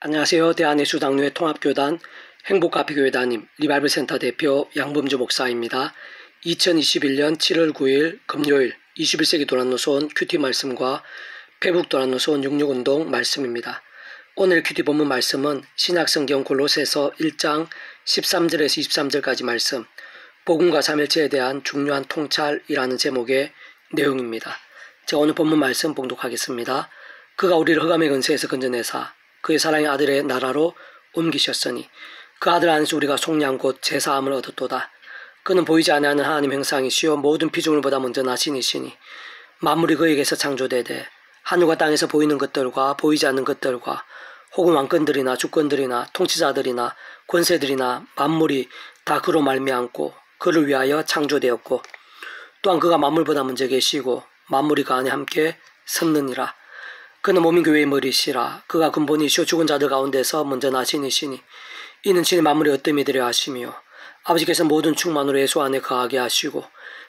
안녕하세요. 대한예수당교회 통합교단 행복카페교회 담임 리바이벌센터 대표 양범주 목사입니다. 2021년 7월 9일 금요일 21세기 도란노선 큐티 말씀과 페북 도란노선 66운동 말씀입니다. 오늘 큐티 본문 말씀은 신약성경 골로새서 1장 13절에서 23절까지 말씀, 복음과 삼일체에 대한 중요한 통찰이라는 제목의 내용입니다. 제가 오늘 본문 말씀 봉독하겠습니다. 그가 우리를 흑암의 근세에서 건져내사 그의 사랑의 아들의 나라로 옮기셨으니 그 아들 안에서 우리가 속량 곧 제사함을 얻었도다. 그는 보이지 아니하는 하나님 형상이시요 모든 피조물보다 먼저 나신 이시니 만물이 그에게서 창조되되 하늘과 땅에서 보이는 것들과 보이지 않는 것들과 혹은 왕권들이나 주권들이나 통치자들이나 권세들이나 만물이 다 그로 말미암고 그를 위하여 창조되었고 또한 그가 만물보다 먼저 계시고 만물이 그 안에 함께 섰느니라. 그는 몸인 교회의 머리시라. 그가 근본이시오 죽은 자들 가운데서 먼저 나신 이시니 이는 친히 만물의 어뜸이 되려 하시며 아버지께서 모든 충만으로 예수 안에 거하게 하시고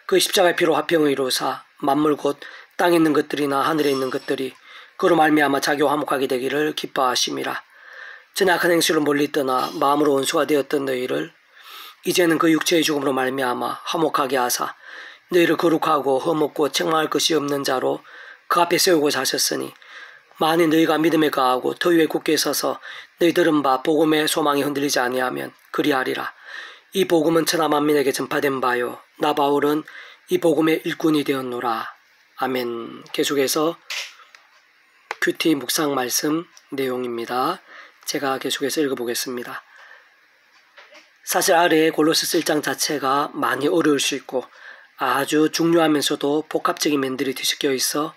그 십자가의 피로 화평을 이루사 만물 곧 땅에 있는 것들이나 하늘에 있는 것들이 그로 말미암아 자기와 화목하게 되기를 기뻐하심이라. 전에 악한 행실로 멀리 떠나 마음으로 원수가 되었던 너희를 이제는 그 육체의 죽음으로 말미암아 화목하게 하사 너희를 거룩하고 흠없고 책망할 것이 없는 자로 그 앞에 세우고자 하셨으니 만일 너희가 믿음에 가하고 터 위에 굳게 서서 너희 들은 바 복음의 소망이 흔들리지 아니하면 그리하리라. 이 복음은 천하 만민에게 전파된 바요 나 바울은 이 복음의 일꾼이 되었노라. 아멘. 계속해서 큐티 묵상 말씀 내용입니다. 제가 계속해서 읽어보겠습니다. 사실 아래의 골로새서 1장 자체가 많이 어려울 수 있고 아주 중요하면서도 복합적인 면들이 뒤섞여 있어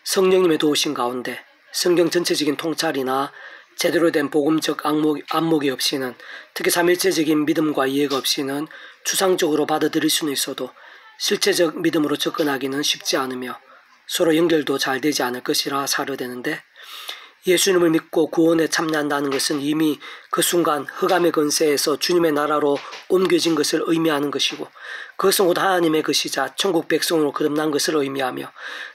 성령님의 도우신 가운데 성경 전체적인 통찰이나 제대로 된 복음적 안목이 없이는, 특히 삼일체적인 믿음과 이해가 없이는 추상적으로 받아들일 수는 있어도 실체적 믿음으로 접근하기는 쉽지 않으며 서로 연결도 잘 되지 않을 것이라 사료되는데, 예수님을 믿고 구원에 참여한다는 것은 이미 그 순간 흑암의 권세에서 주님의 나라로 옮겨진 것을 의미하는 것이고, 그것은 곧 하나님의 것이자 천국 백성으로 거듭난 것을 의미하며,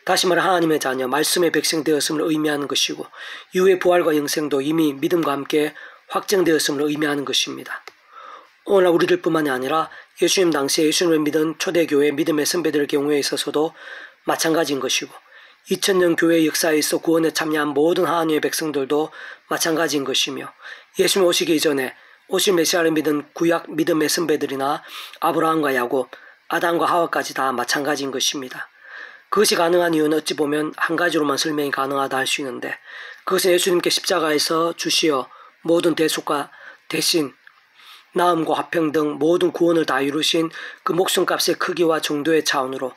다시 말해 하나님의 자녀 말씀의 백성 되었음을 의미하는 것이고, 이후의 부활과 영생도 이미 믿음과 함께 확정되었음을 의미하는 것입니다. 오늘날 우리들뿐만이 아니라 예수님 당시에 예수님을 믿은 초대교회 믿음의 선배들의 경우에 있어서도 마찬가지인 것이고, 2000년 교회 역사에 있어 구원에 참여한 모든 하나님의 백성들도 마찬가지인 것이며, 예수님 오시기 이전에 오실 메시아를 믿은 구약 믿음의 선배들이나 아브라함과 야곱, 아담과 하와까지 다 마찬가지인 것입니다. 그것이 가능한 이유는 어찌 보면 한 가지로만 설명이 가능하다 할 수 있는데, 그것은 예수님께 십자가에서 주시어 모든 대속과 대신, 나음과 화평 등 모든 구원을 다 이루신 그 목숨값의 크기와 정도의 차원으로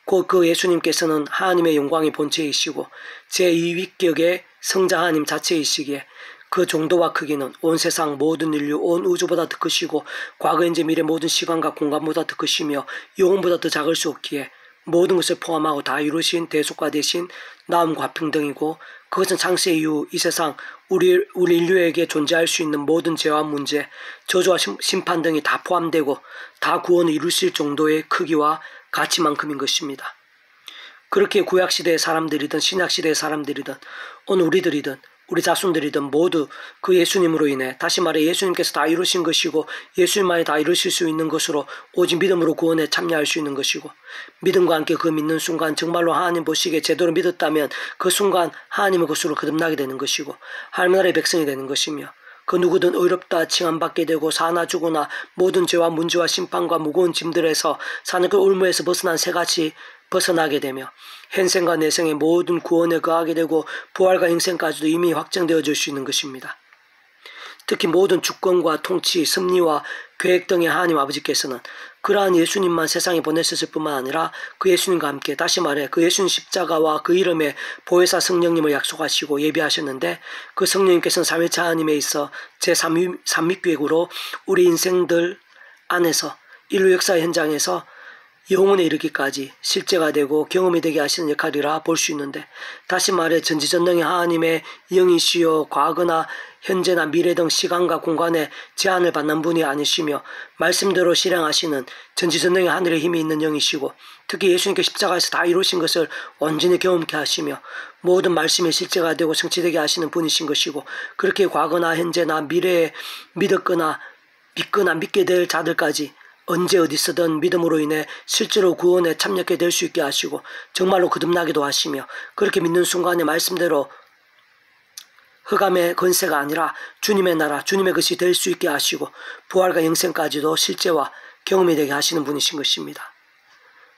곧 그 예수님께서는 하나님의 영광의 본체이시고 제2위격의 성자 하나님 자체이시기에 그 정도와 크기는 온 세상 모든 인류 온 우주보다 더 크시고 과거 현재 미래 모든 시간과 공간보다 더 크시며 영혼보다 더 작을 수 없기에 모든 것을 포함하고 다 이루신 대속과 대신 나음과 화평등이고, 그것은 창세 이후 이 세상 우리 인류에게 존재할 수 있는 모든 죄와 문제, 저주와 심판 등이 다 포함되고 다 구원을 이루실 정도의 크기와 가치만큼인 것입니다. 그렇게 구약시대의 사람들이든 신약시대의 사람들이든 오늘 우리들이든 우리 자손들이든 모두 그 예수님으로 인해, 다시 말해 예수님께서 다 이루신 것이고 예수님만이 다 이루실 수 있는 것으로 오직 믿음으로 구원에 참여할 수 있는 것이고, 믿음과 함께 그 믿는 순간 정말로 하나님 보시기에 제대로 믿었다면 그 순간 하나님의 것으로 거듭나게 되는 것이고 하나님 나라의 백성이 되는 것이며, 그 누구든 의롭다 칭함받게 되고 사나 죽으나 모든 죄와 문제와 심판과 무거운 짐들에서 사는 그 올무에서 벗어난 새같이 벗어나게 되며 현생과 내생의 모든 구원에 거하게 되고 부활과 영생까지도 이미 확정되어질 수 있는 것입니다. 특히 모든 주권과 통치, 섭리와 계획 등의 하나님 아버지께서는 그러한 예수님만 세상에 보내셨을 뿐만 아니라 그 예수님과 함께, 다시 말해 그 예수님 십자가와 그 이름에 보혜사 성령님을 약속하시고 예비하셨는데, 그 성령님께서는 삼위일체 하나님에 있어 제3위계획으로 우리 인생들 안에서 인류 역사 현장에서 영혼에 이르기까지 실제가 되고 경험이 되게 하시는 역할이라 볼 수 있는데, 다시 말해 전지전능의 하나님의 영이시요 과거나 현재나 미래 등 시간과 공간에 제한을 받는 분이 아니시며 말씀대로 실행하시는 전지전능의 하늘의 힘이 있는 영이시고, 특히 예수님께 십자가에서 다 이루신 것을 온전히 경험케 하시며 모든 말씀이 실제가 되고 성취되게 하시는 분이신 것이고, 그렇게 과거나 현재나 미래에 믿었거나 믿거나 믿게 될 자들까지 언제 어디서든 믿음으로 인해 실제로 구원에 참여하게 될 수 있게 하시고 정말로 거듭나기도 하시며, 그렇게 믿는 순간에 말씀대로 흑암의 건세가 아니라 주님의 나라, 주님의 것이 될 수 있게 하시고 부활과 영생까지도 실제와 경험이 되게 하시는 분이신 것입니다.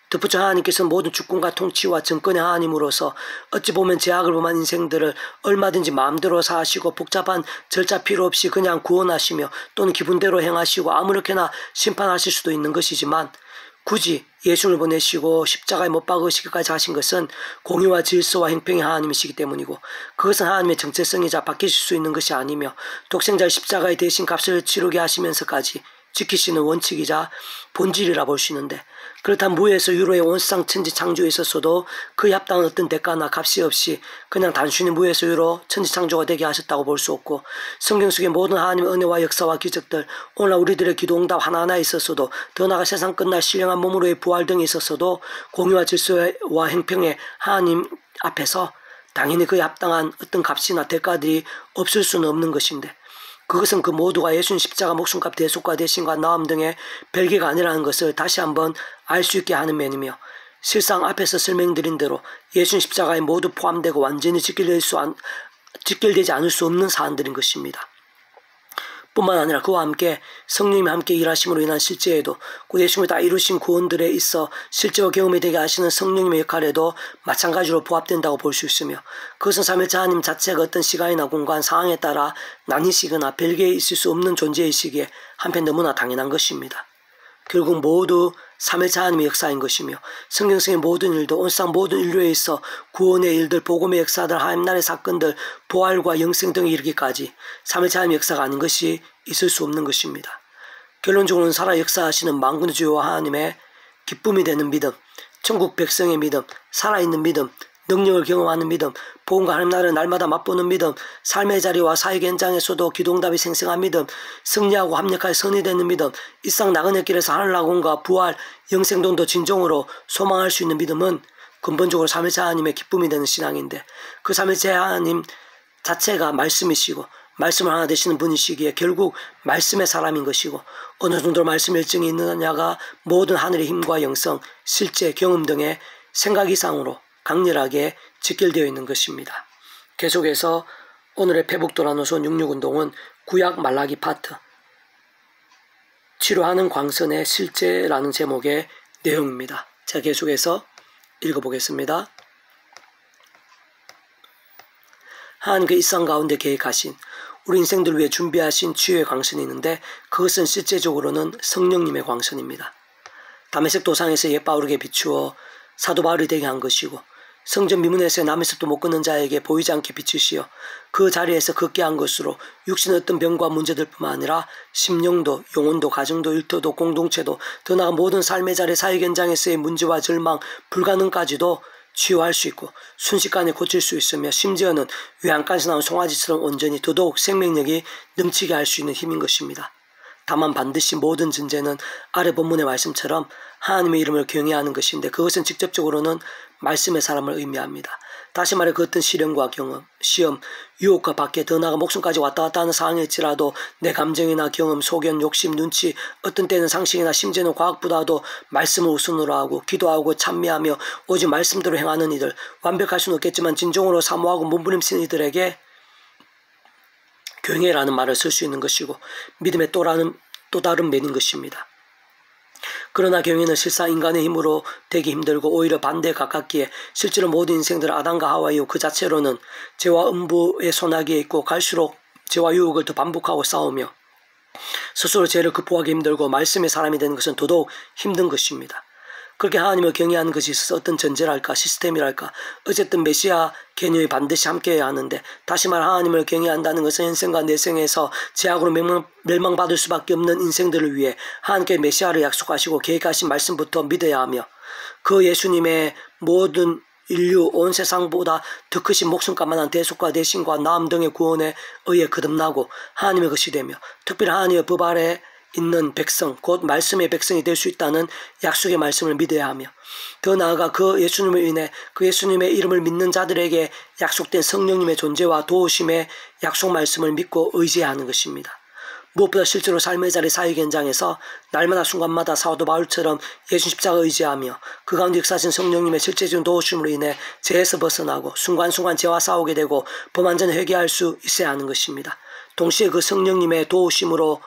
덧붙여 하나님께서는 모든 주권과 통치와 정권의 하나님으로서 어찌 보면 제약을 범한 인생들을 얼마든지 마음대로 사하시고 복잡한 절차 필요 없이 그냥 구원하시며 또는 기분대로 행하시고 아무렇게나 심판하실 수도 있는 것이지만, 굳이 예수를 보내시고 십자가에 못 박으시기까지 하신 것은 공의와 질서와 행평의 하나님이시기 때문이고, 그것은 하나님의 정체성이자 바뀌실 수 있는 것이 아니며 독생자의 십자가에 대신 값을 치르게 하시면서까지 지키시는 원칙이자 본질이라 볼 수 있는데, 그렇다면 무에서 유로의 온 세상 천지 창조에 있어서도 그에 합당한 어떤 대가나 값이 없이 그냥 단순히 무에서 유로 천지 창조가 되게 하셨다고 볼 수 없고, 성경 속의 모든 하나님의 은혜와 역사와 기적들, 오늘날 우리들의 기도응답 하나하나에 있어서도 더 나아가 세상 끝날 신령한 몸으로의 부활 등에 있어서도 공의와 질서와 행평의 하나님 앞에서 당연히 그에 합당한 어떤 값이나 대가들이 없을 수는 없는 것인데, 그것은 그 모두가 예수님 십자가 목숨값 대속과 대신과 나음 등의 별개가 아니라는 것을 다시 한번 알 수 있게 하는 면이며, 실상 앞에서 설명드린 대로 예수님 십자가에 모두 포함되고 완전히 직결되지 않을 수 없는 사안들인 것입니다. 뿐만 아니라 그와 함께 성령님이 함께 일하심으로 인한 실제에도, 그 예수님이 다 이루신 구원들에 있어 실제와 경험이 되게 하시는 성령님의 역할에도 마찬가지로 부합된다고 볼 수 있으며, 그것은 삼위일체 하나님 자체가 어떤 시간이나 공간, 상황에 따라 나뉘시거나 별개에 있을 수 없는 존재이시기에 한편 너무나 당연한 것입니다. 결국 모두 삼위일체 하나님의 역사인 것이며, 성경성의 모든 일도 온 세상 모든 인류에 있어 구원의 일들, 복음의 역사들, 하나님나라의 사건들, 부활과 영생 등에 이르기까지 삼위일체 하나님의 역사가 아닌 것이 있을 수 없는 것입니다. 결론적으로는 살아 역사하시는 만군의 주와 하나님의 기쁨이 되는 믿음, 천국 백성의 믿음, 살아있는 믿음, 능력을 경험하는 믿음, 복음과 하나님 나라를 날마다 맛보는 믿음, 삶의 자리와 사역 현장에서도 기도응답이 생생한 믿음, 승리하고 합력하여 선이 되는 믿음, 일상 나그네 길에서 하늘나군과 부활, 영생론도 진정으로 소망할 수 있는 믿음은 근본적으로 삼위일체 하나님의 기쁨이 되는 신앙인데, 그 삼위일체 하나님 자체가 말씀이시고 말씀을 하나 되시는 분이시기에 결국 말씀의 사람인 것이고, 어느 정도 말씀 열정이 있느냐가 모든 하늘의 힘과 영성, 실제, 경험 등의 생각 이상으로 강렬하게 직결되어 있는 것입니다. 계속해서 오늘의 페북도라노선 66운동은 구약 말라기 파트 치료하는 광선의 실제라는 제목의 내용입니다. 제가 계속해서 읽어보겠습니다. 하나님 그 일상 가운데 계획하신 우리 인생들 위해 준비하신 치유의 광선이 있는데, 그것은 실제적으로는 성령님의 광선입니다. 다메섹 도상에서 옛 바울에게 비추어 사도 바울이 되게 한 것이고, 성전 미문에서의 남에서도 못 걷는 자에게 보이지 않게 비추시어 그 자리에서 걷게 한 것으로 육신의 어떤 병과 문제들 뿐만 아니라 심령도, 영혼도, 가정도, 일터도, 공동체도, 더 나아가 모든 삶의 자리, 사역 현장에서의 문제와 절망, 불가능까지도 치유할 수 있고 순식간에 고칠 수 있으며, 심지어는 외양간에서 나온 송아지처럼 온전히 더더욱 생명력이 넘치게 할 수 있는 힘인 것입니다. 다만 반드시 모든 전제는 아래 본문의 말씀처럼 하나님의 이름을 경외하는 것인데, 그것은 직접적으로는 말씀의 사람을 의미합니다. 다시 말해 그 어떤 시련과 경험, 시험, 유혹과 밖에 더 나아가 목숨까지 왔다 갔다 하는 상황일지라도 내 감정이나 경험, 소견, 욕심, 눈치, 어떤 때는 상식이나 심지어는 과학보다도 말씀을 우선으로 하고 기도하고 찬미하며 오직 말씀대로 행하는 이들, 완벽할 수는 없겠지만 진정으로 사모하고 몸부림치는 이들에게 경외라는 말을 쓸 수 있는 것이고, 믿음의 또 다른 면인 것입니다. 그러나 경외는 실상 인간의 힘으로 되기 힘들고 오히려 반대에 가깝기에, 실제로 모든 인생들은 아담과 하와 이후 그 자체로는 죄와 음부의 소나기에 있고 갈수록 죄와 유혹을 더 반복하고 싸우며 스스로 죄를 극복하기 힘들고 말씀의 사람이 되는 것은 더더욱 힘든 것입니다. 그렇게 하나님을 경외하는 것이 있어서 어떤 전제랄까 시스템이랄까 어쨌든 메시아 개념이 반드시 함께해야 하는데, 다시 말해 하나님을 경외한다는 것은 현생과 내생에서 제약으로 멸망받을 수밖에 없는 인생들을 위해 하나님께 메시아를 약속하시고 계획하신 말씀부터 믿어야 하며, 그 예수님의 모든 인류 온 세상보다 더 크신 목숨값만한 대속과 대신과 나음 등의 구원에 의해 거듭나고 하나님의 것이 되며, 특별히 하나님의 법 아래 있는 백성, 곧 말씀의 백성이 될 수 있다는 약속의 말씀을 믿어야 하며, 더 나아가 그 예수님을 인해 그 예수님의 이름을 믿는 자들에게 약속된 성령님의 존재와 도우심의 약속 말씀을 믿고 의지해야 하는 것입니다. 무엇보다 실제로 삶의 자리 사역 현장에서 날마다 순간마다 사도 바울처럼 예수 십자가 의지하며 그 가운데 역사하신 성령님의 실제적인 도우심으로 인해 죄에서 벗어나고 순간순간 죄와 싸우게 되고 범한전 회개할 수 있어야 하는 것입니다. 동시에 그 성령님의 도우심으로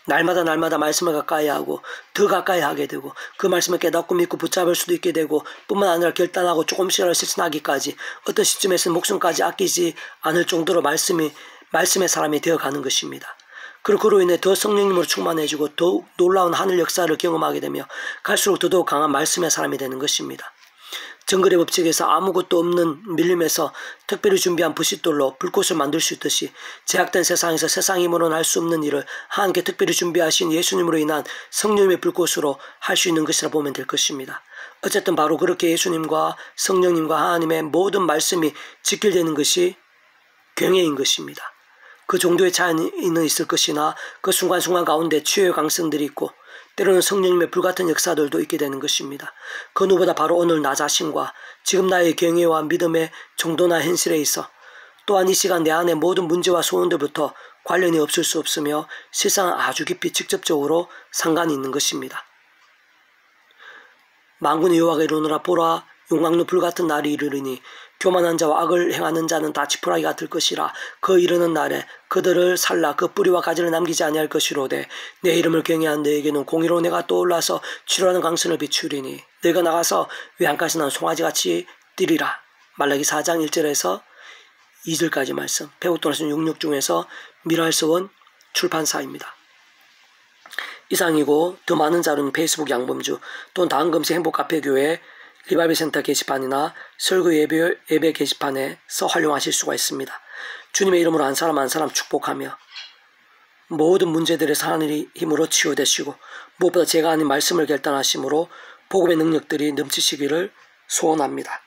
날마다 말씀을 가까이 하고 더 가까이 하게 되고 그 말씀을 깨닫고 믿고 붙잡을 수도 있게 되고, 뿐만 아니라 결단하고 조금씩이라도 실천하기까지 어떤 시점에서는 목숨까지 아끼지 않을 정도로 말씀의 사람이 되어가는 것입니다. 그리고 그로 인해 더 성령님으로 충만해지고 더욱 놀라운 하늘 역사를 경험하게 되며 갈수록 더더욱 강한 말씀의 사람이 되는 것입니다. 정글의 법칙에서 아무것도 없는 밀림에서 특별히 준비한 부싯돌로 불꽃을 만들 수 있듯이, 제약된 세상에서 세상 힘으로는 할 수 없는 일을 하나님께 특별히 준비하신 예수님으로 인한 성령님의 불꽃으로 할 수 있는 것이라 보면 될 것입니다. 어쨌든 바로 그렇게 예수님과 성령님과 하나님의 모든 말씀이 직결되는 것이 경외인 것입니다. 그 정도의 차이는 있을 것이나 그 순간순간 가운데 치유의 강성들이 있고 때로는 성령님의 불같은 역사들도 있게 되는 것입니다. 그 누구보다 바로 오늘 나 자신과 지금 나의 경외와 믿음의 정도나 현실에 있어 또한 이 시간 내 안의 모든 문제와 소원들부터 관련이 없을 수 없으며 실상 아주 깊이 직접적으로 상관이 있는 것입니다. 만군의 여호와가 이르노라, 보라 용광로 불같은 날이 이르리니 교만한 자와 악을 행하는 자는 다 지푸라기 같을 것이라. 그 이르는 날에 그들을 살라 그 뿌리와 가지를 남기지 아니할 것이로되 내 이름을 경외한 너에게는 공의로 내가 떠올라서 치료하는 강선을 비추리니 너희가 나가서 외양가에서 난 송아지같이 뛰리라. 말라기 4장 1절에서 2절까지 말씀, 배국도나선 66 중에서 미랄서원 출판사입니다. 이상이고 더 많은 자료는 페이스북 양범주 또는 다음 검색 행복카페교회 리바이벌 센터 게시판이나 설교 예배 게시판에서 활용하실 수가 있습니다. 주님의 이름으로 한 사람 한 사람 축복하며 모든 문제들에서 하나님의 힘으로 치유되시고 무엇보다 제가 아닌 말씀을 결단하심으로 복음의 능력들이 넘치시기를 소원합니다.